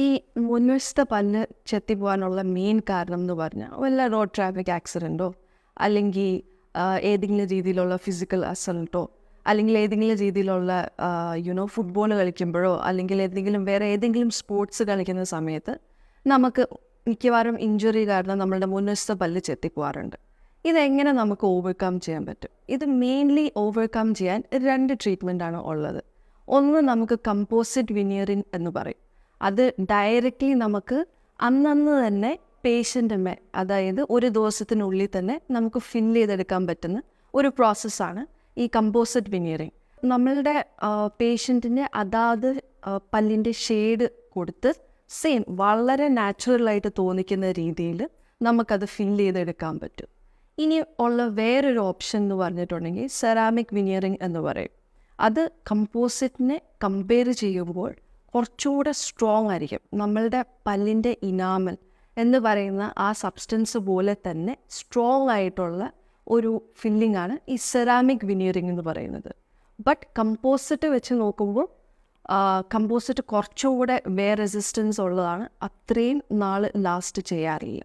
ഈ മുൻവശത്തെ പല്ല് ചെത്തിപ്പോവാനുള്ള മെയിൻ കാരണം എന്ന് പറഞ്ഞാൽ വല്ല റോഡ് ട്രാഫിക് ആക്സിഡൻറ്റോ അല്ലെങ്കിൽ ഏതെങ്കിലും രീതിയിലുള്ള ഫിസിക്കൽ അസൾട്ടോ അല്ലെങ്കിൽ ഏതെങ്കിലും രീതിയിലുള്ള ഫുട്ബോൾ കളിക്കുമ്പോഴോ അല്ലെങ്കിൽ വേറെ ഏതെങ്കിലും സ്പോർട്സ് കളിക്കുന്ന സമയത്ത് നമുക്ക് മിക്കവാറും ഇഞ്ചുറി കാരണം നമ്മളുടെ മുൻവശത്തെ പല്ല് ചെത്തിപ്പോവാറുണ്ട്. ഇതെങ്ങനെ നമുക്ക് ഓവർകം ചെയ്യാൻ പറ്റും? ഇത് മെയിൻലി ഓവർകം ചെയ്യാൻ 2 ട്രീറ്റ്മെൻറ്റാണ് ഉള്ളത്. ഒന്ന് നമുക്ക് കമ്പോസിറ്റ് വിനിയറിങ് എന്ന് പറയും. അത് ഡയറക്റ്റ്ലി നമുക്ക് അന്നന്ന് തന്നെ പേഷ്യൻ്റ് അതായത് ഒരു ദിവസത്തിനുള്ളിൽ തന്നെ നമുക്ക് ഫില്ല് ചെയ്തെടുക്കാൻ പറ്റുന്ന ഒരു പ്രോസസ്സാണ് ഈ കമ്പോസിറ്റ് വിനിയറിങ്. നമ്മളുടെ പേഷ്യൻറ്റിന് അതാത് പല്ലിൻ്റെ ഷെയ്ഡ് കൊടുത്ത് സെയിം വളരെ നാച്ചുറലായിട്ട് തോന്നിക്കുന്ന രീതിയിൽ നമുക്കത് ഫില്ല് ചെയ്തെടുക്കാൻ പറ്റും. ഇനി ഉള്ള വേറൊരു ഓപ്ഷൻ എന്ന് പറഞ്ഞിട്ടുണ്ടെങ്കിൽ സെറാമിക് വിനിയറിങ് എന്ന് പറയും. അത് കമ്പോസിറ്റിനെ കമ്പയർ ചെയ്യുമ്പോൾ കുറച്ചുകൂടെ സ്ട്രോങ് ആയിരിക്കും. നമ്മളുടെ പല്ലിൻ്റെ ഇനാമൽ എന്ന് പറയുന്ന ആ സബ്സ്റ്റൻസ് പോലെ തന്നെ സ്ട്രോങ് ആയിട്ടുള്ള ഒരു ഫില്ലിംഗ് ആണ് ഈ സെറാമിക് വിനിയറിങ് എന്ന് പറയുന്നത്. ബട്ട് കമ്പോസിറ്റ് വെച്ച് നോക്കുമ്പോൾ കമ്പോസിറ്റ് കുറച്ചുകൂടെ വെയർ റെസിസ്റ്റൻസ് ഉള്ളതാണ്, അത്രയും നാൾ ലാസ്റ്റ് ചെയ്യാറില്ല.